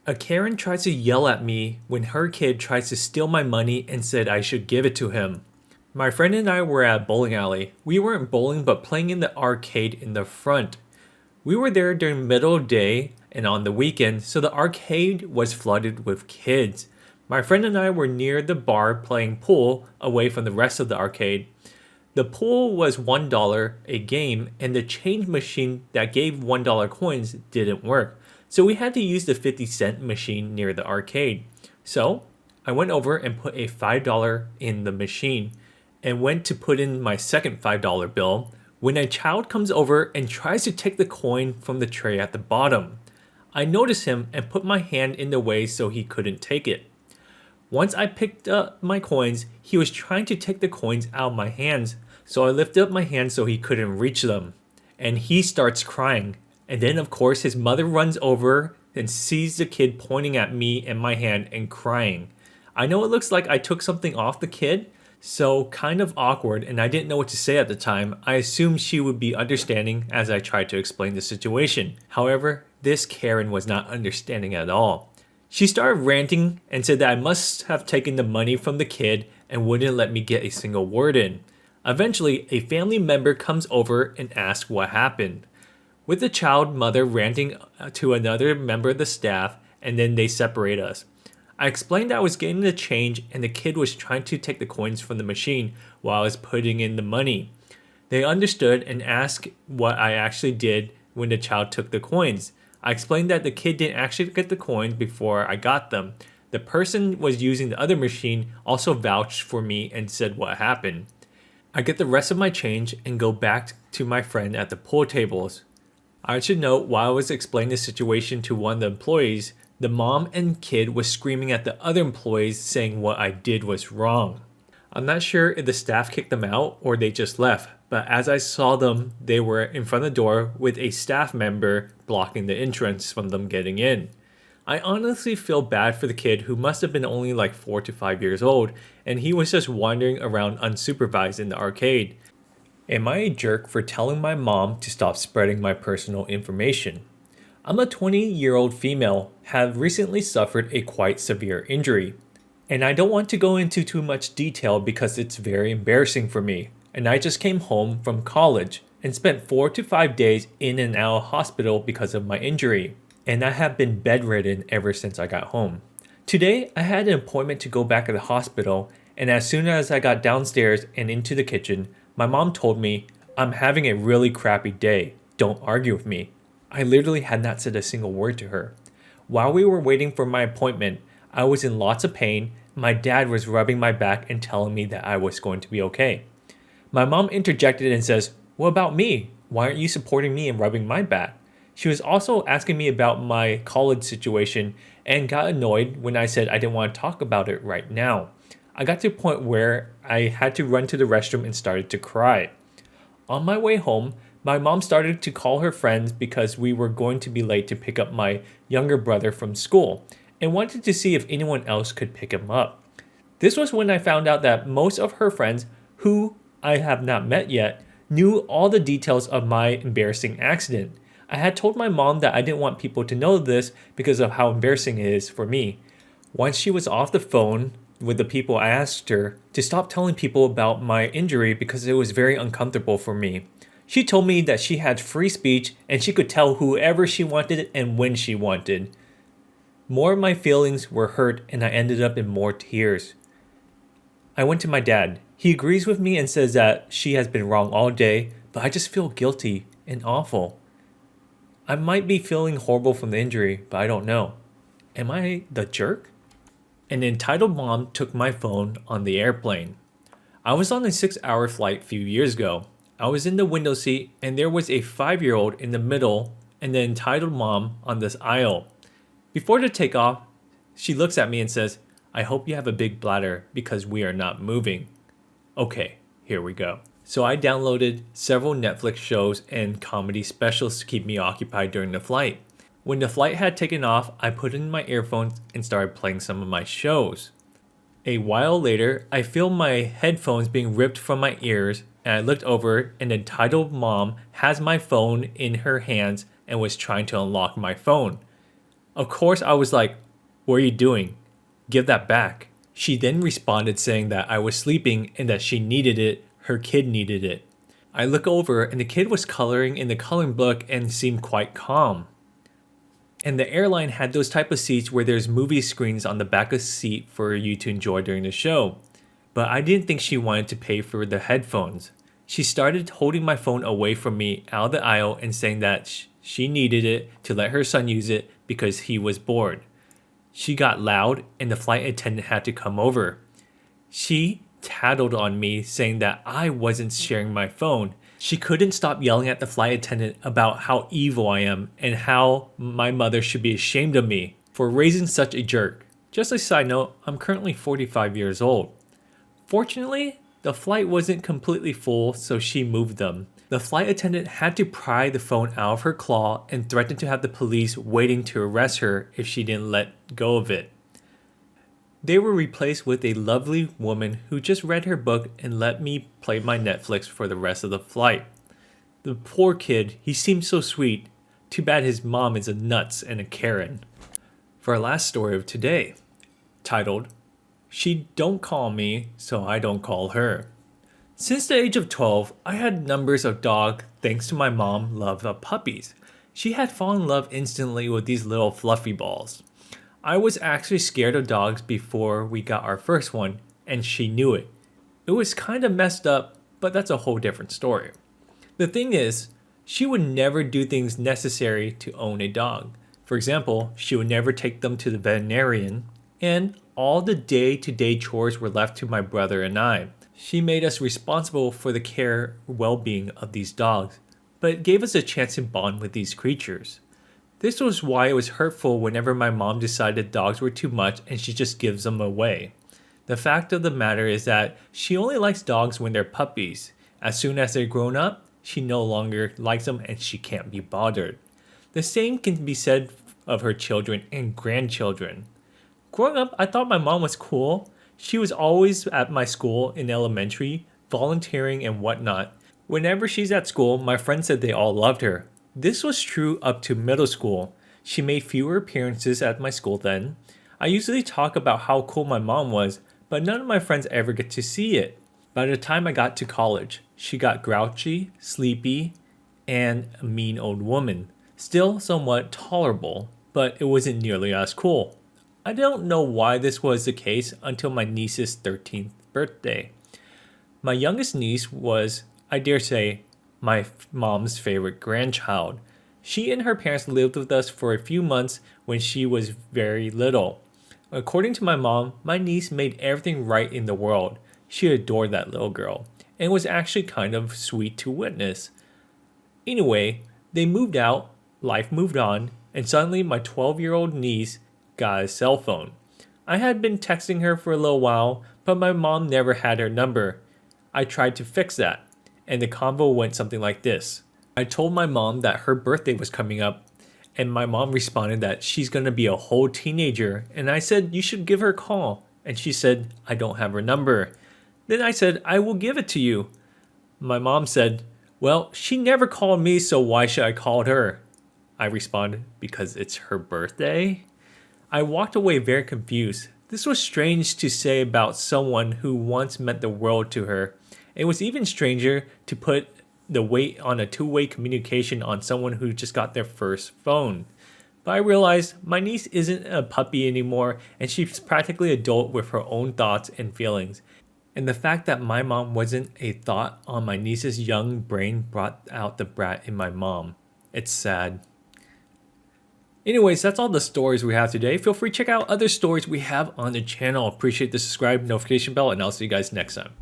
A Karen tries to yell at me when her kid tries to steal my money and said I should give it to him. My friend and I were at a bowling alley. We weren't bowling but playing in the arcade in the front. We were there during middle of the day and on the weekend, so the arcade was flooded with kids. My friend and I were near the bar playing pool away from the rest of the arcade. The pool was $1 a game, and the change machine that gave $1 coins didn't work. So we had to use the 50-cent machine near the arcade. So I went over and put a $5 in the machine and went to put in my second $5 bill when a child comes over and tries to take the coin from the tray at the bottom. I noticed him and put my hand in the way so he couldn't take it. Once I picked up my coins, he was trying to take the coins out of my hands, so I lifted up my hand so he couldn't reach them. And he starts crying. And then, of course, his mother runs over and sees the kid pointing at me and my hand and crying. I know it looks like I took something off the kid, so kind of awkward, and I didn't know what to say at the time. I assumed she would be understanding as I tried to explain the situation. However, this Karen was not understanding at all. She started ranting and said that I must have taken the money from the kid and wouldn't let me get a single word in. Eventually, a family member comes over and asks what happened, with the child mother ranting to another member of the staff, and then they separate us. I explained that I was getting the change and the kid was trying to take the coins from the machine while I was putting in the money. They understood and asked what I actually did when the child took the coins. I explained that the kid didn't actually get the coins before I got them. The person was using the other machine also vouched for me and said what happened. I get the rest of my change and go back to my friend at the pool tables. I should note, while I was explaining the situation to one of the employees, the mom and kid was screaming at the other employees saying what I did was wrong. I'm not sure if the staff kicked them out or they just left, but as I saw them, they were in front of the door with a staff member blocking the entrance from them getting in. I honestly feel bad for the kid who must have been only like 4 to 5 years old, and he was just wandering around unsupervised in the arcade. Am I a jerk for telling my mom to stop spreading my personal information? I'm a 20-year-old female, have recently suffered a quite severe injury. And I don't want to go into too much detail because it's very embarrassing for me. And I just came home from college and spent 4 to 5 days in and out of hospital because of my injury. And I have been bedridden ever since I got home. Today, I had an appointment to go back to the hospital, and as soon as I got downstairs and into the kitchen, my mom told me, "I'm having a really crappy day. Don't argue with me." I literally had not said a single word to her. While we were waiting for my appointment, I was in lots of pain. My dad was rubbing my back and telling me that I was going to be okay. My mom interjected and says, "What about me? Why aren't you supporting me and rubbing my back?" She was also asking me about my college situation and got annoyed when I said I didn't want to talk about it right now. I got to a point where I had to run to the restroom and started to cry. On my way home, my mom started to call her friends because we were going to be late to pick up my younger brother from school and wanted to see if anyone else could pick him up. This was when I found out that most of her friends, who I have not met yet, knew all the details of my embarrassing accident. I had told my mom that I didn't want people to know this because of how embarrassing it is for me. Once she was off the phone with the people, I asked her to stop telling people about my injury because it was very uncomfortable for me. She told me that she had free speech and she could tell whoever she wanted and when she wanted. More of my feelings were hurt and I ended up in more tears. I went to my dad. He agrees with me and says that she has been wrong all day, but I just feel guilty and awful. I might be feeling horrible from the injury, but I don't know. Am I the jerk? An entitled mom took my phone on the airplane. I was on a 6-hour flight a few years ago. I was in the window seat and there was a 5-year-old in the middle and the entitled mom on this aisle. Before the takeoff, she looks at me and says, "I hope you have a big bladder because we are not moving." Okay, here we go. So I downloaded several Netflix shows and comedy specials to keep me occupied during the flight. When the flight had taken off, I put in my earphones and started playing some of my shows. A while later, I feel my headphones being ripped from my ears, and I looked over and the entitled mom has my phone in her hands and was trying to unlock my phone. Of course, I was like, "What are you doing? Give that back." She then responded saying that I was sleeping and that she needed it, her kid needed it. I look over and the kid was coloring in the coloring book and seemed quite calm. And the airline had those type of seats where there's movie screens on the back of the seat for you to enjoy during the show. But I didn't think she wanted to pay for the headphones. She started holding my phone away from me out of the aisle and saying that she needed it to let her son use it because he was bored. She got loud and the flight attendant had to come over. She tattled on me saying that I wasn't sharing my phone. She couldn't stop yelling at the flight attendant about how evil I am and how my mother should be ashamed of me for raising such a jerk. Just a side note, I'm currently 45 years old. Fortunately, the flight wasn't completely full, so she moved them. The flight attendant had to pry the phone out of her claw and threatened to have the police waiting to arrest her if she didn't let go of it. They were replaced with a lovely woman who just read her book and let me play my Netflix for the rest of the flight. The poor kid, he seemed so sweet. Too bad his mom is a nuts and a Karen. For our last story of today, titled, "She Don't Call Me, So I Don't Call Her." Since the age of 12, I had numbers of dogs thanks to my mom's love of puppies. She had fallen in love instantly with these little fluffy balls. I was actually scared of dogs before we got our first one, and she knew it. It was kind of messed up, but that's a whole different story. The thing is, she would never do things necessary to own a dog. For example, she would never take them to the veterinarian, and all the day-to-day chores were left to my brother and I. She made us responsible for the care and well-being of these dogs, but it gave us a chance to bond with these creatures. This was why it was hurtful whenever my mom decided dogs were too much and she just gives them away. The fact of the matter is that she only likes dogs when they're puppies. As soon as they're grown up, she no longer likes them and she can't be bothered. The same can be said of her children and grandchildren. Growing up, I thought my mom was cool. She was always at my school in elementary, volunteering and whatnot. Whenever she's at school, my friends said they all loved her. This was true up to middle school. She made fewer appearances at my school then. I usually talk about how cool my mom was, but none of my friends ever get to see it. By the time I got to college, she got grouchy, sleepy, and a mean old woman. Still somewhat tolerable, but it wasn't nearly as cool. I don't know why this was the case until my niece's 13th birthday. My youngest niece was, I dare say, my mom's favorite grandchild. She and her parents lived with us for a few months when she was very little. According to my mom, my niece made everything right in the world. She adored that little girl, and was actually kind of sweet to witness. Anyway, they moved out, life moved on, and suddenly my 12-year-old niece got a cell phone. I had been texting her for a little while, but my mom never had her number. I tried to fix that, and the convo went something like this. I told my mom that her birthday was coming up, and my mom responded that she's going to be a whole teenager, and I said, "You should give her a call." And she said, "I don't have her number." Then I said, "I will give it to you." My mom said, "Well, she never called me, so why should I call her?" I responded, "Because it's her birthday." I walked away very confused. This was strange to say about someone who once meant the world to her. It was even stranger to put the weight on a two-way communication on someone who just got their first phone. But I realized my niece isn't a puppy anymore, and she's practically adult with her own thoughts and feelings. And the fact that my mom wasn't a thought on my niece's young brain brought out the brat in my mom. It's sad. Anyways, that's all the stories we have today. Feel free to check out other stories we have on the channel. Appreciate the subscribe, notification bell, and I'll see you guys next time.